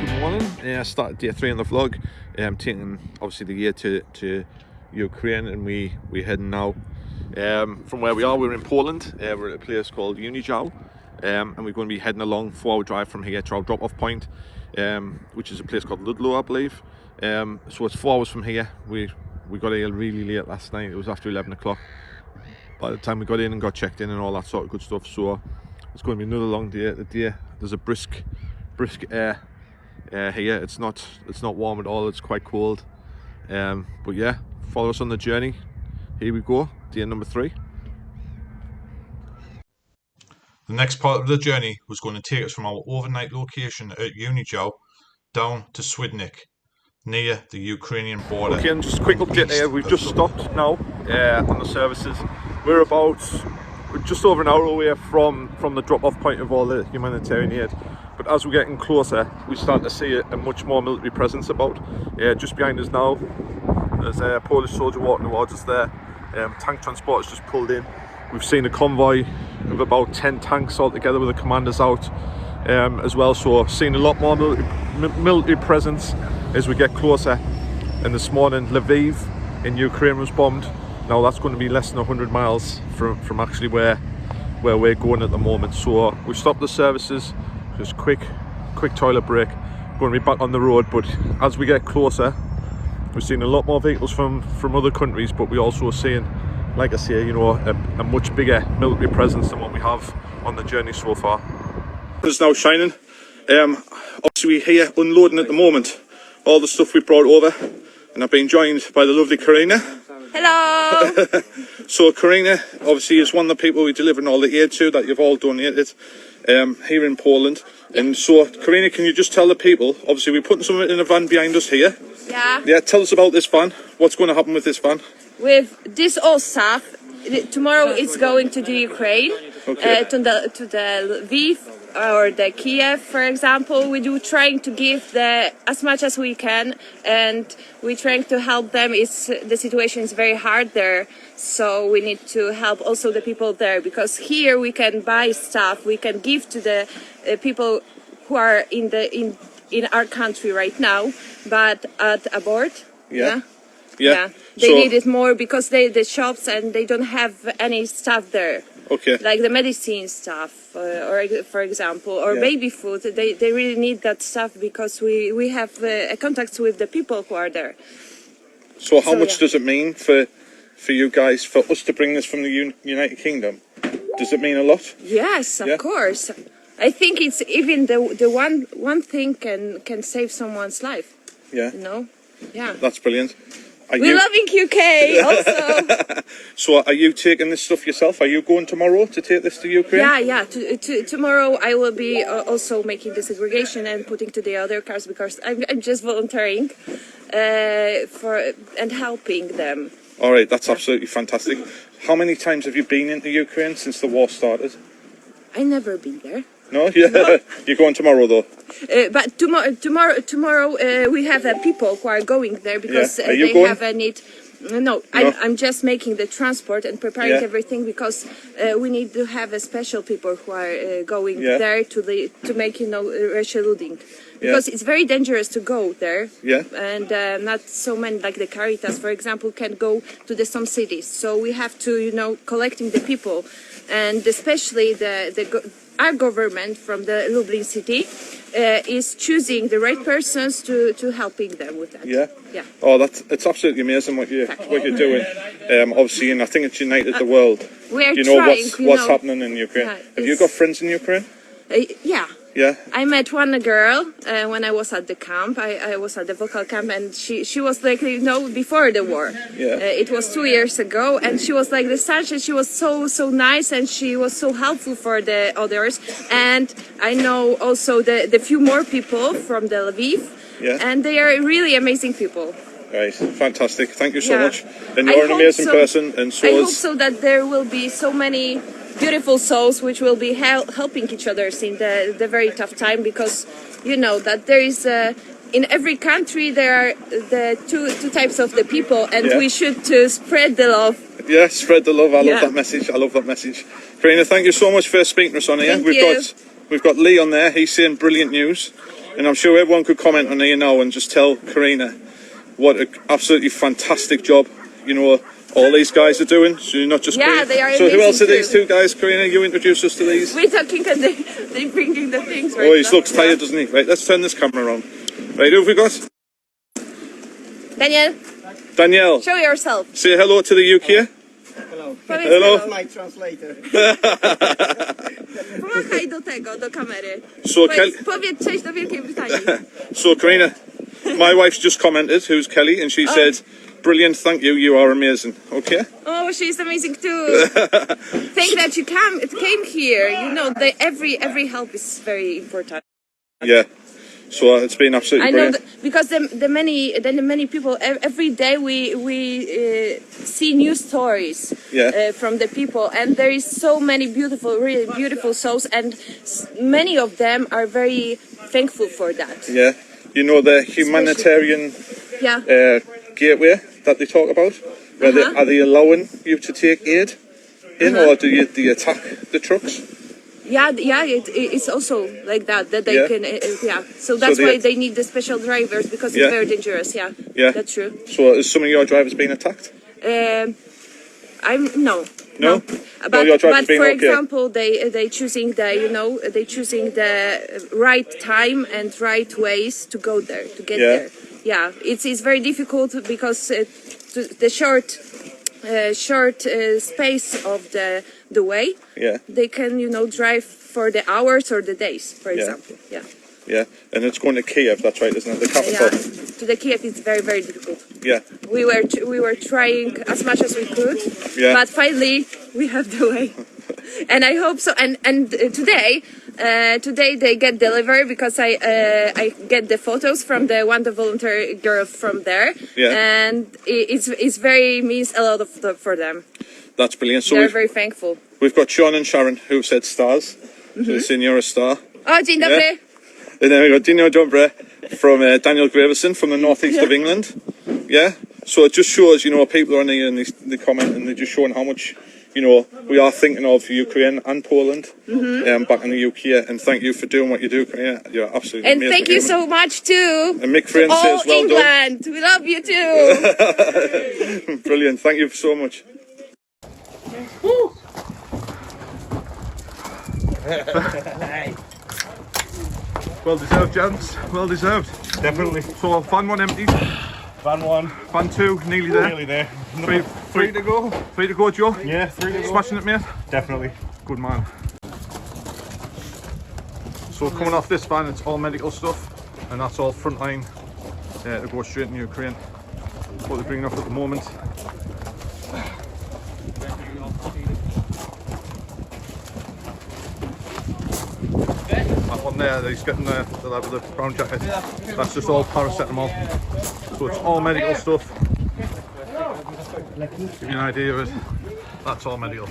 Good morning. I started day 3 on the vlog. I'm taking obviously the gear to Ukraine, and we're heading now from where we are. We're in Poland. We're at a place called Unijow, and we're going to be heading along 4-hour drive from here to our drop-off point, which is a place called Ludlow, I believe. So it's 4 hours from here. We got here really late last night. It was after 11 o'clock by the time we got in and got checked in and all that sort of good stuff. So it's going to be another long day. There's a brisk air here. It's not warm at all. It's quite cold, but yeah, follow us on the journey. Here we go, day number 3. The next part of the journey was going to take us from our overnight location at Unijow down to Swidnik, near the Ukrainian border. Okay, and just a quick update here. We've just stopped now on the services. We're just over an hour away from the drop-off point of all the humanitarian aid. But as we're getting closer, we start to see a much more military presence about. Just behind us now, there's a Polish soldier walking towards us there. Tank transport has just pulled in. We've seen a convoy of about 10 tanks all together with the commanders out as well. So seeing a lot more military presence as we get closer. And this morning, Lviv in Ukraine was bombed. Now that's going to be less than 100 miles from actually where we're going at the moment. So we stopped the services. Just quick toilet break. Going to be back on the road, but as we get closer, we're seeing a lot more vehicles from other countries, but we're also seeing, like I say, you know, a much bigger military presence than what we have on the journey so far. It's now shining. Obviously we're here unloading at the moment all the stuff we brought over, and I've been joined by the lovely Karina. Hello! So Karina obviously is one of the people we're delivering all the aid to that you've all donated here in Poland. And so Karina, can you just tell the people, obviously we're putting something in a van behind us here. Yeah, tell us about this van. What's going to happen with this van? with this all stuff, tomorrow it's going to the Ukraine, Okay. to the Lviv or the Kiev, for example. We do trying to give as much as we can, and we're trying to help them. The situation is very hard there, so we need to help also the people there, because here we can buy stuff, we can give to the people who are in our country right now, but at abroad, Yeah. they need it more because the shops and they don't have any stuff there. Okay. Like the medicine stuff, or for example, or baby food. They really need that stuff because we have contacts with the people who are there. So how much does it mean for you guys, for us to bring this from the United Kingdom? Does it mean a lot? Yes, of course. I think it's even the one thing can save someone's life. Yeah. You know? Yeah. That's brilliant. We're loving UK also. So are you taking this stuff yourself? Are you going tomorrow to take this to Ukraine? Yeah. Tomorrow I will be also making the segregation and putting to the other cars, because I'm just volunteering and helping them. All right, that's absolutely fantastic. How many times have you been into Ukraine since the war started? I've never been there. No? Yeah. No. You're going tomorrow though? But tomorrow we have people who are going there because they going? have a need. No, I'm just making the transport and preparing everything, because we need to have a special people who are going there to make racial looting, because it's very dangerous to go there. Yeah. And not so many, like the Caritas, for example, can go to some cities. So we have to collecting the people, and especially our government from the Lublin city is choosing the right persons to helping them with that. Yeah. Oh, it's absolutely amazing what you're doing. Obviously, and I think it's united the world. We are what's happening in Ukraine. Have you got friends in Ukraine? Yeah. Yeah. I met one girl when I was at the camp. I was at the vocal camp, and she was like, before the war. Yeah. It was 2 years ago, and she was like the sunshine. She was so nice, and she was so helpful for the others. And I know also the few more people from the Lviv, and they are really amazing people. Right, fantastic. Thank you so much. And you're an amazing person, and so I hope so that there will be so many beautiful souls which will be helping each other in the very tough time, because that there is in every country there are the two types of the people, and we should spread the love. Yeah, spread the love. I love that message. I love that message. Karina, thank you so much for speaking to us on here. We've got Lee on there. He's saying brilliant news. And I'm sure everyone could comment on here now and just tell Karina what an absolutely fantastic job, you know, all these guys are doing. So you're not just they are. So who else are these two guys, Karina? You introduce us to these. We're talking and they're bringing the things right. Oh, he looks tired, doesn't he? Right, let's turn this camera around. Right, who have we got? Daniel. Danielle. Show yourself. Say hello to the UK. Hello. Hello. That's my translator. Pomachaj do tego, do kamery. So, Powiedz cześć do Wielkiej Brytanii. So Karina, my wife's just commented, who's Kelly, and she said, brilliant, thank you, you are amazing. Okay? Oh, she's amazing too. Thank that you came here. You know, every help is very important. Yeah. So it's been absolutely brilliant. I know because the many people every day we see new stories from the people, and there is so many really beautiful souls, and many of them are very thankful for that. Yeah, you know the humanitarian gateway that they talk about, where are they allowing you to take aid in, or do you attack the trucks? It's also like that they can so that's why they need the special drivers, because it's very dangerous. That's true. So has some of your drivers been attacked? No. But for example, they choosing the right time and right ways to go there, to get there. It's very difficult because the short space of the way, they can drive for the hours or the days, for example. And it's going to Kiev, that's right, isn't it? The capital. To the Kiev it's very, very difficult. We were trying as much as we could, but finally we have the way. And I hope so. And today they get delivered, because I get the photos from the volunteer girl from there, and it's very means a lot for them. That's brilliant. So they're very thankful. We've got Sean and Sharon who said stars. So they're saying you're a star. Oh, dzień dobry. And then we got Dino Dobre from Daniel Graverson from the northeast of England. So it just shows, people are on here and they comment, and they're just showing how much, we are thinking of Ukraine and Poland back in the UK. And thank you for doing what you do. You're absolutely amazing. And thank you so much too. And Mick Frayne says, well England, done. We love you too. Brilliant. Thank you so much. Woo. Well deserved, gents. Well deserved. Definitely. So van 1 empty. Van 1. Van 2 nearly there. Nearly there. Three to go. 3 to go, Joe. Yeah, 3 to go. Smashing it, mate. Definitely. Good man. So coming off this van, it's all medical stuff, and that's all frontline to go straight in Ukraine. What they're bringing up at the moment. That one there, he's getting the lad with the brown jacket. That's just all paracetamol. So it's all medical stuff. Give you an idea of it. That's all medical.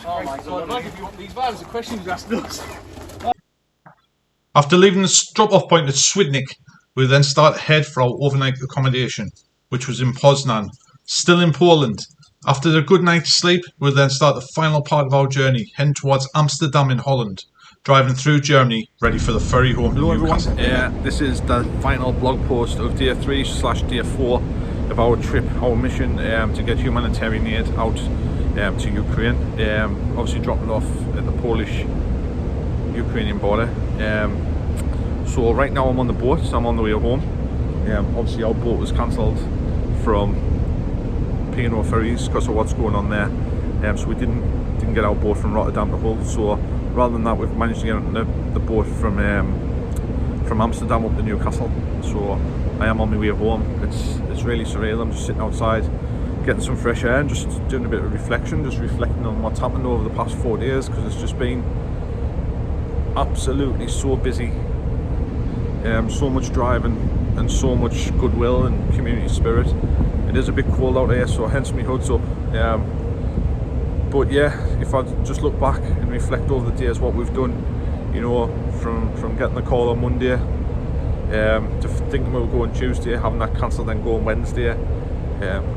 Oh my God, I'll give you what these vans, the questions you asked us. After leaving the drop-off point at Swidnik, we then start ahead for our overnight accommodation, which was in Poznan, still in Poland. After a good night's sleep, we'll then start the final part of our journey, heading towards Amsterdam in Holland, driving through Germany, ready for the ferry home to Newcastle. This is the final blog post of day 3/day 4 of our trip, our mission to get humanitarian aid out to Ukraine. Obviously dropping off at the Polish-Ukrainian border. So right now I'm on the boat, so I'm on the way home. Obviously our boat was cancelled from P&O Ferries because of what's going on there. So we didn't get our boat from Rotterdam to Hull. So rather than that, we've managed to get on the boat from Amsterdam up to Newcastle. So I am on my way home. It's really surreal. I'm just sitting outside, getting some fresh air and just doing a bit of reflection, just reflecting on what's happened over the past 4 days, because it's just been absolutely so busy. So much driving and so much goodwill and community spirit. It is a bit cold out here, so hence my hood's up. But yeah, if I just look back and reflect over the days, what we've done, from getting the call on Monday, to thinking we were going Tuesday, having that cancelled, then going Wednesday,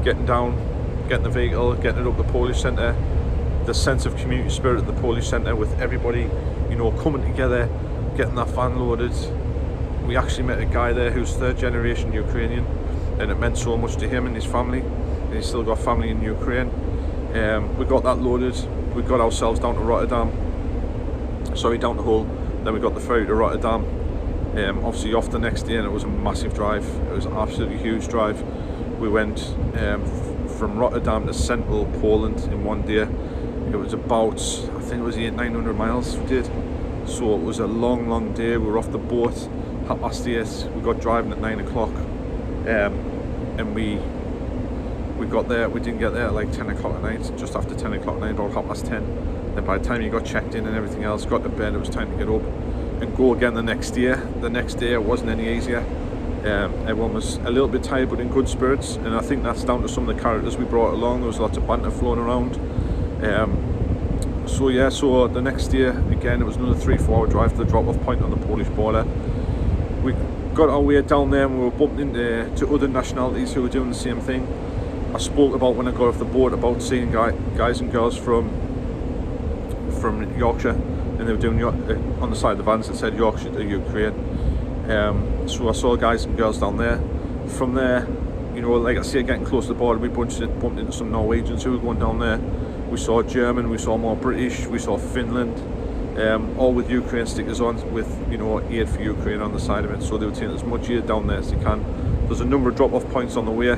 getting down, getting the vehicle, getting it up the Polish centre, the sense of community spirit at the Polish Centre, with everybody, you know, coming together, getting that van loaded. We actually met a guy there who's third generation Ukrainian, and it meant so much to him and his family. And he's still got family in Ukraine. We got that loaded. We got ourselves down to Rotterdam, down to Hull. Then we got the ferry to Rotterdam. Obviously off the next day, and it was a massive drive. It was an absolutely huge drive. We went from Rotterdam to central Poland in one day. It was about, I think it was 800-900 miles we did. So it was a long day. We were off the boat 8:30. We got driving at 9 o'clock, and we got there. We didn't get there at like 10 o'clock at night, just after 10 o'clock at night, about 10:30. Then by the time you got checked in and everything else, got to bed, it was time to get up and go again the next day. The next day it wasn't any easier. Everyone was a little bit tired, but in good spirits, and I think that's down to some of the characters we brought along. There was lots of banter flowing around. So the next day again, it was another 3-4 hour drive to the drop-off point on the Polish border. We got our way down there, and we were bumping into other nationalities who were doing the same thing. I spoke about, when I got off the boat, about seeing guys and girls from Yorkshire, and they were doing on the side of the vans that said Yorkshire to Ukraine. So I saw guys and girls down there. From there, you know, like I say, getting close to the border, we bumped into some Norwegians who were going down there. We saw German, we saw more British, we saw Finland, all with Ukraine stickers on, with, you know, aid for Ukraine on the side of it. So they were taking as much aid down there as they can. There's a number of drop-off points on the way,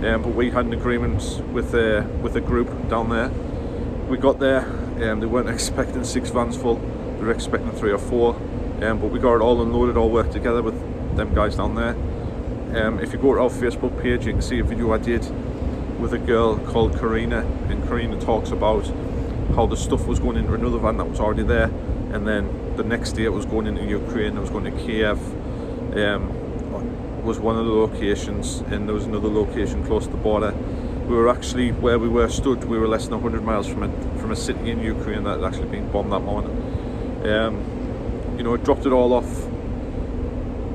but we had an agreement with a group down there. We got there, they weren't expecting 6 vans full, they were expecting 3 or 4, but we got it all unloaded, all worked together with them guys down there. If you go to our Facebook page, you can see a video I did with a girl called Karina, and Karina talks about how the stuff was going into another van that was already there, and then the next day it was going into Ukraine. It was going to Kiev, was one of the locations, and there was another location close to the border. We were actually, where we were stood, we were less than 100 miles from a city in Ukraine that had actually been bombed that morning. You know, dropped it all off.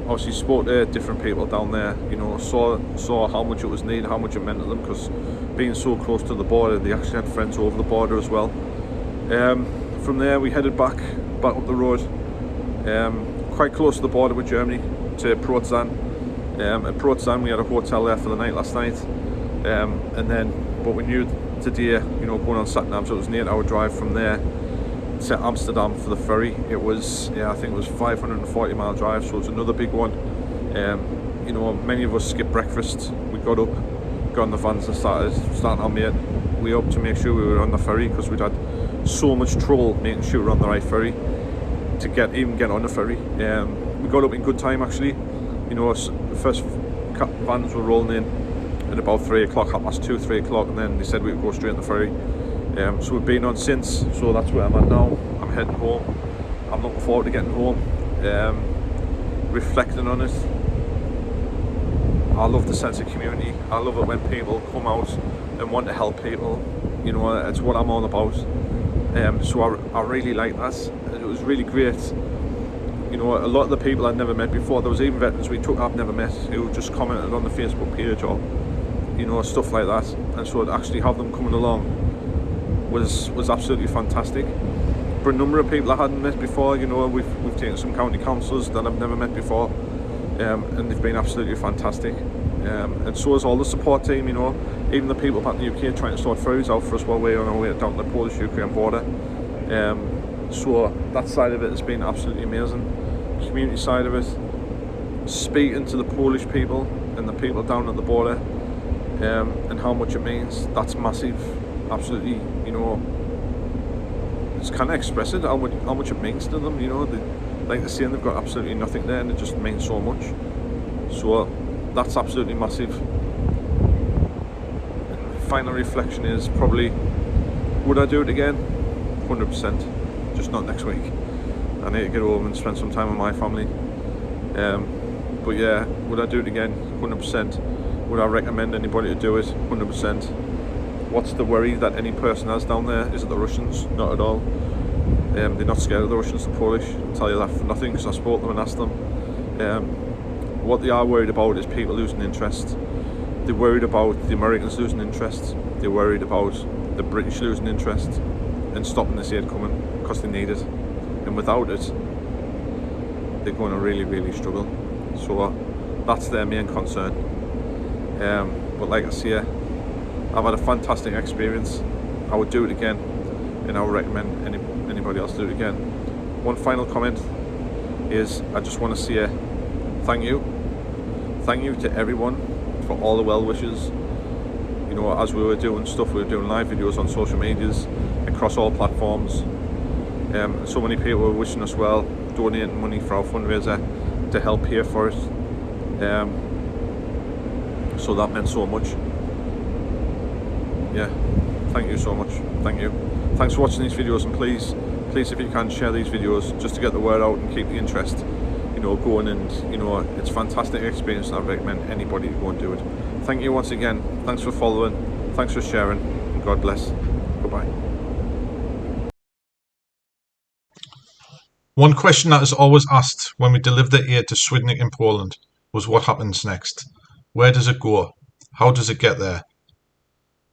Obviously spoke to different people down there, you know, saw how much it was needed, how much it meant to them, because being so close to the border, they actually had friends over the border as well. From there we headed back up the road, quite close to the border with Germany, to Rotterdam. At Rotterdam we had a hotel there for the night last night, but we knew today, you know, going on Saturday, so it was an 8-hour drive from there to Amsterdam for the ferry. It was, I think it was 540-mile drive, so it's another big one. You know, many of us skipped breakfast. We got up, got on the vans and started our way up to make sure we were on the ferry, because we'd had so much trouble making sure we were on the right ferry to even get on the ferry. We got up in good time actually. You know, the first vans were rolling in at about 3 o'clock, 2:30, 3 o'clock, and then they said we would go straight on the ferry. So we've been on since, so that's where I'm at now. I'm heading home. I'm looking forward to getting home, reflecting on it. I love the sense of community. I love it when people come out and want to help people. You know, it's what I'm all about. So I really like that. It was really great. You know, a lot of the people I'd never met before, there was even veterans we took I've never met who just commented on the Facebook page or, you know, stuff like that. And so to actually have them coming along was absolutely fantastic. For a number of people I hadn't met before, you know, we've taken some county councillors that I've never met before, and they've been absolutely fantastic. And so is all the support team, you know, even the people back in the UK trying to sort ferries out for us while we're on our way down the Polish-Ukraine border. So that side of it has been absolutely amazing. Community side of it, speaking to the Polish people and the people down at the border, and how much it means, that's massive. Absolutely, you know, just can't express it, how much it means to them, you know. Like they're saying, they've got absolutely nothing there, and it just means so much. So that's absolutely massive. And final reflection is probably, would I do it again? 100%, just not next week. I need to get home and spend some time with my family. But yeah, would I do it again? 100%. Would I recommend anybody to do it? 100%. What's the worry that any person has down there? Is it the Russians? Not at all. They're not scared of the Russians, the Polish. I'll tell you that for nothing, because I spoke to them and asked them. What they are worried about is people losing interest. They're worried about the Americans losing interest. They're worried about the British losing interest. in stopping this aid coming, because they need it, and without it they're going to really struggle. So that's their main concern. But like I say, I've had a fantastic experience. I would do it again, and I would recommend anybody else do it again. One final comment is, I just want to say thank you to everyone for all the well wishes. You know, as we were doing stuff, we were doing live videos on social medias across all platforms. So many people were wishing us well, donating money for our fundraiser to help pay for it. So that meant so much. Yeah, thank you so much. Thank you. Thanks for watching these videos, and please if you can, share these videos just to get the word out and keep the interest, you know, going. And you know, it's a fantastic experience, and I recommend anybody to go and do it. Thank you once again. Thanks for following. Thanks for sharing. And God bless. Goodbye. One question that is always asked when we deliver the aid to Swidnik in Poland was what happens next. Where does it go? How does it get there?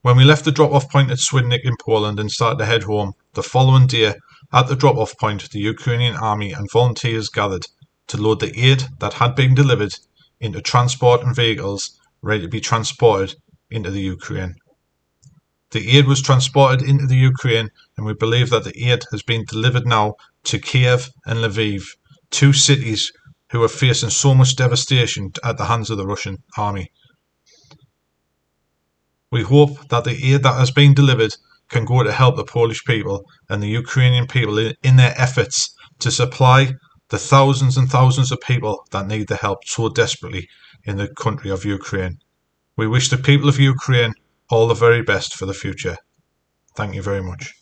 When we left the drop-off point at Swidnik in Poland and started to head home, the following day at the drop-off point the Ukrainian army and volunteers gathered to load the aid that had been delivered into transport and vehicles ready to be transported into the Ukraine. The aid was transported into the Ukraine, and we believe that the aid has been delivered now to Kiev and Lviv, two cities who are facing so much devastation at the hands of the Russian army. We hope that the aid that has been delivered can go to help the Polish people and the Ukrainian people in their efforts to supply the thousands and thousands of people that need the help so desperately in the country of Ukraine. We wish the people of Ukraine all the very best for the future. Thank you very much.